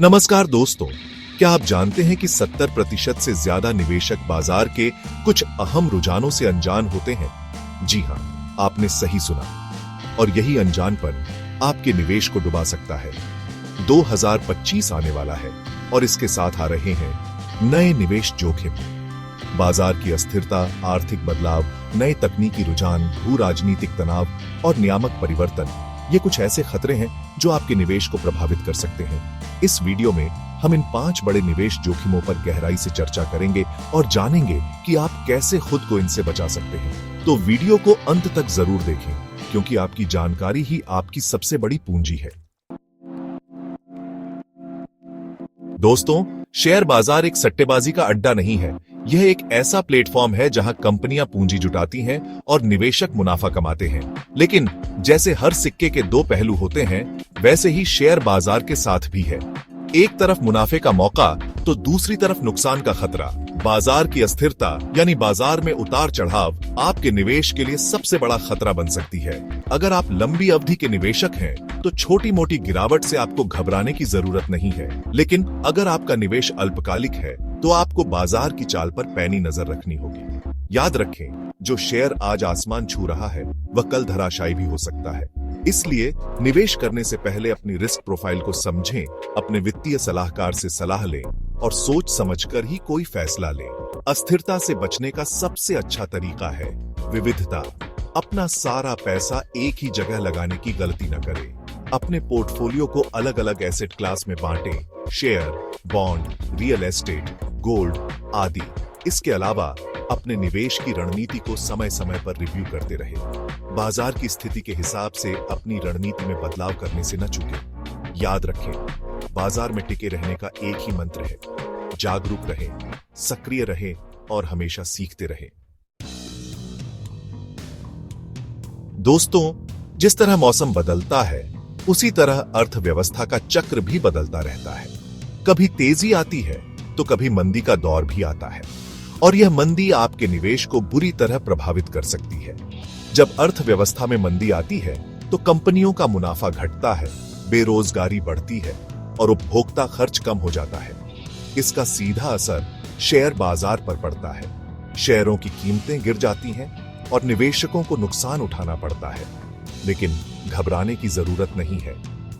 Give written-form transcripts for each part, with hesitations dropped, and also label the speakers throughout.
Speaker 1: नमस्कार दोस्तों, क्या आप जानते हैं कि 70% से ज्यादा निवेशक बाजार के कुछ अहम रुझानों से अनजान होते हैं? जी हां, आपने सही सुना। और यही अनजानपन आपके निवेश को डुबा सकता है। 2025 आने वाला है और इसके साथ आ रहे हैं नए निवेश जोखिम। बाजार की अस्थिरता, आर्थिक बदलाव, नए तकनीकी रुझान, भू राजनीतिक तनाव और नियामक परिवर्तन, ये कुछ ऐसे खतरे हैं जो आपके निवेश को प्रभावित कर सकते हैं। इस वीडियो में हम इन 5 बड़े निवेश जोखिमों पर गहराई से चर्चा करेंगे और जानेंगे कि आप कैसे खुद को इनसे बचा सकते हैं। तो वीडियो को अंत तक जरूर देखें, क्योंकि आपकी जानकारी ही आपकी सबसे बड़ी पूंजी है। दोस्तों, शेयर बाजार एक सट्टेबाजी का अड्डा नहीं है। यह एक ऐसा प्लेटफॉर्म है जहां कंपनियां पूंजी जुटाती हैं और निवेशक मुनाफा कमाते हैं। लेकिन जैसे हर सिक्के के 2 पहलू होते हैं, वैसे ही शेयर बाजार के साथ भी है। एक तरफ मुनाफे का मौका तो दूसरी तरफ नुकसान का खतरा। बाजार की अस्थिरता यानी बाजार में उतार चढ़ाव आपके निवेश के लिए सबसे बड़ा खतरा बन सकती है। अगर आप लंबी अवधि के निवेशक हैं, तो छोटी मोटी गिरावट से आपको घबराने की जरूरत नहीं है। लेकिन अगर आपका निवेश अल्पकालिक है, तो आपको बाजार की चाल पर पैनी नजर रखनी होगी। याद रखें, जो शेयर आज आसमान छू रहा है, वह कल धराशायी भी हो सकता है। इसलिए निवेश करने से पहले अपनी रिस्क प्रोफाइल को समझें, अपने वित्तीय सलाहकार से सलाह लें और सोच समझकर ही कोई फैसला लें। अस्थिरता से बचने का सबसे अच्छा तरीका है विविधता। अपना सारा पैसा एक ही जगह लगाने की गलती न करें। अपने पोर्टफोलियो को अलग अलग एसेट क्लास में बांटें, share, bond, real estate, gold आदि। इसके अलावा अपने निवेश की रणनीति को समय समय पर रिव्यू करते रहें। बाजार की स्थिति के हिसाब से अपनी रणनीति में बदलाव करने से न चूकें। याद रखें, बाजार में टिके रहने का एक ही मंत्र है: जागरूक रहें, सक्रिय रहें और हमेशा सीखते रहें। दोस्तों, जिस तरह मौसम बदलता है, उसी तरह अर्थव्यवस्था का चक्र भी बदलता रहता है। कभी तेजी आती है तो कभी मंदी का दौर भी आता है, और यह मंदी आपके निवेश को बुरी तरह प्रभावित कर सकती है। जब अर्थव्यवस्था में मंदी आती है, तो कंपनियों का मुनाफा घटता है, बेरोजगारी बढ़ती है और उपभोक्ता खर्च कम हो जाता है। इसका सीधा असर शेयर बाजार पर पड़ता है। शेयरों की कीमतें गिर जाती हैं और निवेशकों को नुकसान उठाना पड़ता है। लेकिन घबराने की जरूरत नहीं है।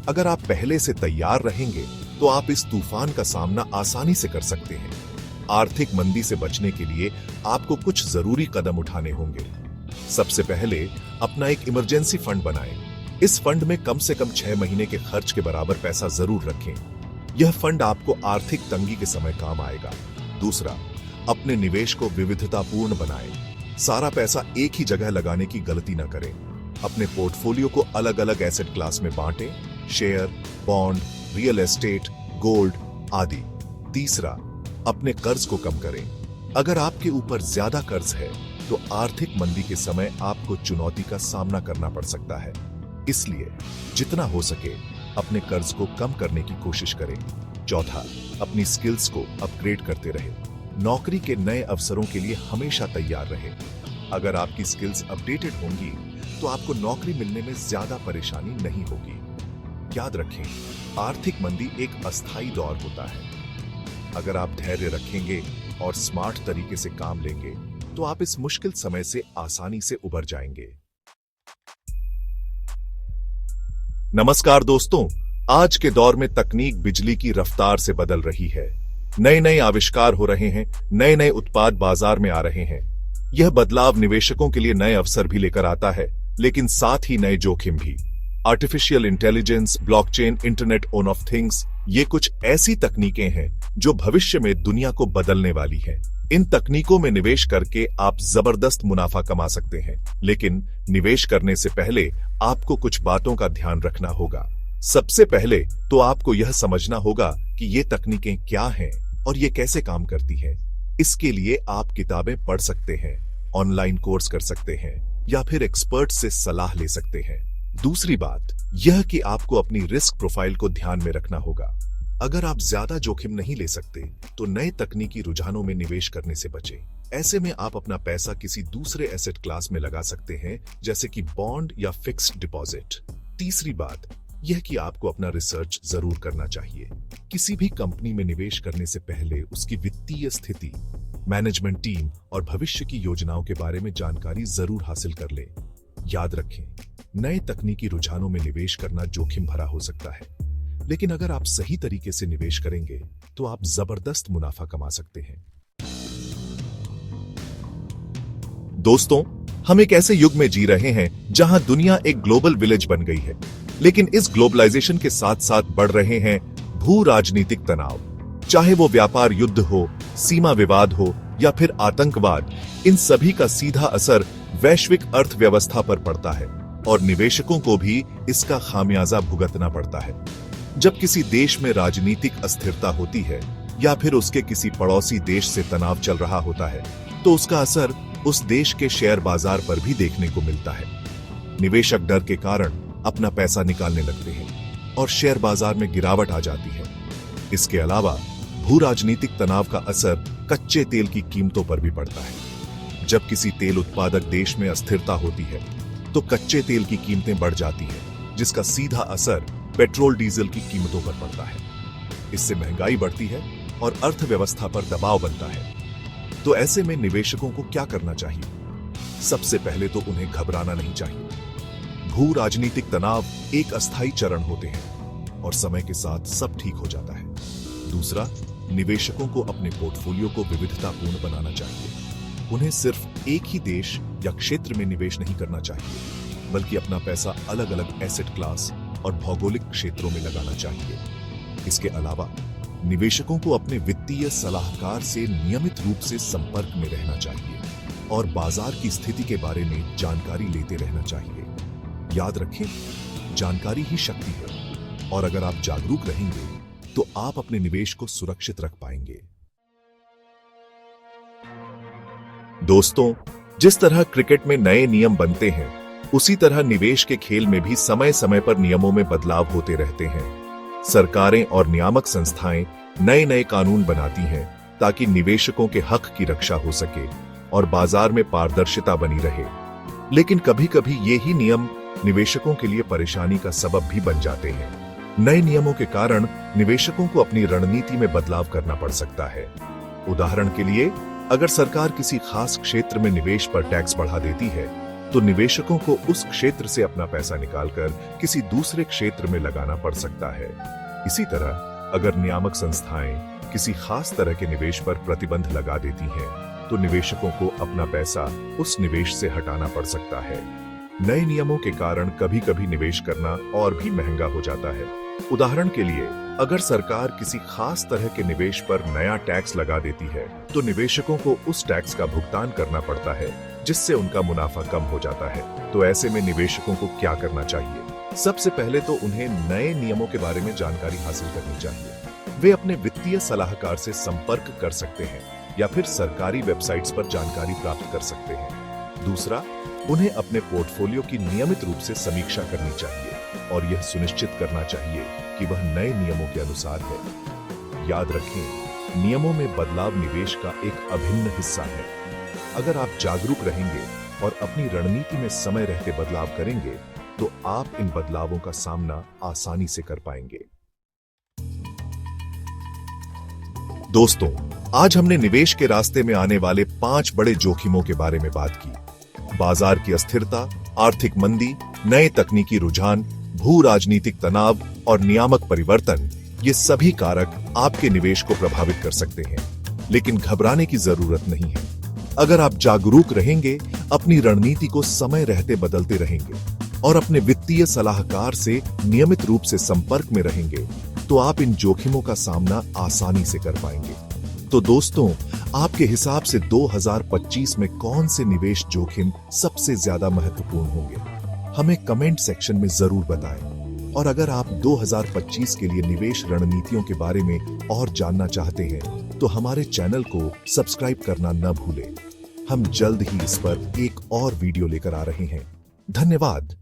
Speaker 1: अगर आप पहले से तैयार रहेंगे, तो आप इस तूफान का सामना आसानी से कर सकते हैं। आर्थिक मंदी से बचने के लिए आपको कुछ जरूरी कदम उठाने होंगे। सबसे पहले अपना एक इमरजेंसी फंड बनाएं। इस फंड में कम से कम 6 महीने के खर्च के बराबर पैसा जरूर रखें। यह फंड आपको आर्थिक तंगी के समय काम आएगा। दूसरा, अपने निवेश को विविधतापूर्ण बनाएं। सारा पैसा एक ही जगह लगाने की गलती न करें। अपने पोर्टफोलियो को अलग अलग एसेट क्लास में बांटें, share, bond, real estate, gold आदि। तीसरा, अपने कर्ज को कम करें। अगर आपके ऊपर ज्यादा कर्ज है, तो आर्थिक मंदी के समय आपको चुनौती का सामना करना पड़ सकता है। इसलिए जितना हो सके अपने कर्ज को कम करने की कोशिश करें। चौथा, अपनी स्किल्स को अपग्रेड करते रहें। नौकरी के नए अवसरों के लिए हमेशा तैयार रहें। अगर आपकी स्किल्स अपडेटेड होंगी, तो आपको नौकरी मिलने में ज्यादा परेशानी नहीं होगी। याद रखें, आर्थिक मंदी एक अस्थायी दौर होता है। अगर आप धैर्य रखेंगे और स्मार्ट तरीके से काम लेंगे, तो आप इस मुश्किल समय से आसानी से उबर जाएंगे। नमस्कार दोस्तों, आज के दौर में तकनीक बिजली की रफ्तार से बदल रही है। नए नए आविष्कार हो रहे हैं, नए नए उत्पाद बाजार में आ रहे हैं। यह बदलाव निवेशकों के लिए नए अवसर भी लेकर आता है, लेकिन साथ ही नए जोखिम भी। Artificial intelligence, blockchain, internet of things, ये कुछ ऐसी तकनीकें हैं जो भविष्य में दुनिया को बदलने वाली हैं। इन तकनीकों में निवेश करके आप जबरदस्त मुनाफा कमा सकते हैं, लेकिन निवेश करने से पहले आपको कुछ बातों का ध्यान रखना होगा। सबसे पहले तो आपको यह समझना होगा कि ये तकनीकें क्या हैं और ये कैसे काम करती हैं। इसके लिए आप किताबें पढ़ सकते हैं, ऑनलाइन कोर्स कर सकते हैं या फिर एक्सपर्ट से सलाह ले सकते हैं। दूसरी बात यह कि आपको अपनी रिस्क प्रोफाइल को ध्यान में रखना होगा। अगर आप ज्यादा जोखिम नहीं ले सकते, तो नए तकनीकी रुझानों में निवेश करने से बचें। ऐसे में आप अपना पैसा किसी दूसरे एसेट क्लास में लगा सकते हैं, जैसे कि बॉन्ड या फिक्स्ड डिपॉजिट। तीसरी बात, यह कि आपको अपना रिसर्च जरूर करना चाहिए। किसी भी कंपनी में निवेश करने से पहले उसकी वित्तीय स्थिति, मैनेजमेंट टीम और भविष्य की योजनाओं के बारे में जानकारी जरूर हासिल कर लें। याद रखें, नए तकनीकी रुझानों में निवेश करना जोखिम भरा हो सकता है, लेकिन अगर आप सही तरीके से निवेश करेंगे तो आप जबरदस्त मुनाफा कमा सकते हैं। दोस्तों, हम एक ऐसे युग में जी रहे हैं जहां दुनिया एक ग्लोबल विलेज बन गई है, लेकिन इस ग्लोबलाइजेशन के साथ साथ बढ़ रहे हैं भू राजनीतिक तनाव। चाहे वो व्यापार युद्ध हो, सीमा विवाद हो या फिर आतंकवाद, इन सभी का सीधा असर वैश्विक अर्थव्यवस्था पर पड़ता है और निवेशकों को भी इसका खामियाजा भुगतना पड़ता है। जब किसी देश में राजनीतिक अस्थिरता होती है या फिर उसके किसी पड़ोसी देश से तनाव चल रहा होता है, तो उसका असर उस देश के शेयर बाजार पर भी देखने को मिलता है। निवेशक डर के कारण अपना पैसा निकालने लगते हैं और शेयर बाजार में गिरावट आ जाती है। इसके अलावा भू राजनीतिक तनाव का असर कच्चे तेल की कीमतों पर भी पड़ता है। जब किसी तेल उत्पादक देश में अस्थिरता होती है तो कच्चे तेल की कीमतें बढ़ जाती हैं, जिसका सीधा असर पेट्रोल डीजल की कीमतों पर पड़ता है। इससे महंगाई बढ़ती है और अर्थव्यवस्था पर दबाव बनता है। तो ऐसे में निवेशकों को क्या करना चाहिए? सबसे पहले तो उन्हें घबराना नहीं चाहिए। भू राजनीतिक तनाव एक अस्थायी चरण होते हैं और समय के साथ सब ठीक हो जाता है। दूसरा, निवेशकों को अपने पोर्टफोलियो को विविधतापूर्ण बनाना चाहिए। उन्हें सिर्फ एक ही देश या क्षेत्र में निवेश नहीं करना चाहिए, बल्कि अपना पैसा अलग अलग एसेट क्लास और भौगोलिक क्षेत्रों में लगाना चाहिए। इसके अलावा निवेशकों को अपने वित्तीय सलाहकार से नियमित रूप से संपर्क में रहना चाहिए और बाजार की स्थिति के बारे में जानकारी लेते रहना चाहिए। याद रखें, जानकारी ही शक्ति है और अगर आप जागरूक रहेंगे तो आप अपने निवेश को सुरक्षित रख पाएंगे। दोस्तों, जिस तरह क्रिकेट में नए नियम बनते हैं, उसी तरह निवेश के खेल में भी समय समय पर नियमों में बदलाव होते रहते हैं। सरकारें और नियामक संस्थाएं नए नए कानून बनाती हैं ताकि निवेशकों के हक की रक्षा हो सके और बाजार में पारदर्शिता बनी रहे। लेकिन कभी कभी ये ही नियम निवेशकों के लिए परेशानी का सबब भी बन जाते हैं। नए नियमों के कारण निवेशकों को अपनी रणनीति में बदलाव करना पड़ सकता है। उदाहरण के लिए, अगर सरकार किसी खास क्षेत्र में निवेश पर टैक्स बढ़ा देती है, तो निवेशकों को उस क्षेत्र से अपना पैसा निकालकर किसी दूसरे क्षेत्र में लगाना पड़ सकता है। इसी तरह, अगर नियामक संस्थाएं किसी खास तरह के निवेश पर प्रतिबंध लगा देती हैं, तो निवेशकों को अपना पैसा उस निवेश से हटाना पड़ सकता है। नए नियमों के कारण कभी कभी निवेश करना और भी महंगा हो जाता है। उदाहरण के लिए, अगर सरकार किसी खास तरह के निवेश पर नया टैक्स लगा देती है, तो निवेशकों को उस टैक्स का भुगतान करना पड़ता है, जिससे उनका मुनाफा कम हो जाता है। तो ऐसे में निवेशकों को क्या करना चाहिए? सबसे पहले तो उन्हें नए नियमों के बारे में जानकारी हासिल करनी चाहिए। वे अपने वित्तीय सलाहकार से संपर्क कर सकते हैं या फिर सरकारी वेबसाइट्स पर जानकारी प्राप्त कर सकते हैं। दूसरा, उन्हें अपने पोर्टफोलियो की नियमित रूप से समीक्षा करनी चाहिए और यह सुनिश्चित करना चाहिए कि वह नए नियमों के अनुसार है। याद रखें, नियमों में बदलाव निवेश का एक अभिन्न हिस्सा है। अगर आप जागरूक रहेंगे और अपनी रणनीति में समय रहते बदलाव करेंगे, तो आप इन बदलावों का सामना आसानी से कर पाएंगे। दोस्तों, आज हमने निवेश के रास्ते में आने वाले 5 बड़े जोखिमों के बारे में बात की। बाजार की अस्थिरता, आर्थिक मंदी, नए तकनीकी रुझान, भू राजनीतिक तनाव और नियामक परिवर्तन, ये सभी कारक आपके निवेश को प्रभावित कर सकते हैं। लेकिन घबराने की जरूरत नहीं है। अगर आप जागरूक रहेंगे, अपनी रणनीति को समय रहते बदलते रहेंगे और अपने वित्तीय सलाहकार से नियमित रूप से संपर्क में रहेंगे, तो आप इन जोखिमों का सामना आसानी से कर पाएंगे। तो दोस्तों, आपके हिसाब से 2025 में कौन से निवेश जोखिम सबसे ज्यादा महत्वपूर्ण होंगे? हमें कमेंट सेक्शन में जरूर बताएं। और अगर आप 2025 के लिए निवेश रणनीतियों के बारे में और जानना चाहते हैं, तो हमारे चैनल को सब्सक्राइब करना न भूलें। हम जल्द ही इस पर एक और वीडियो लेकर आ रहे हैं। धन्यवाद।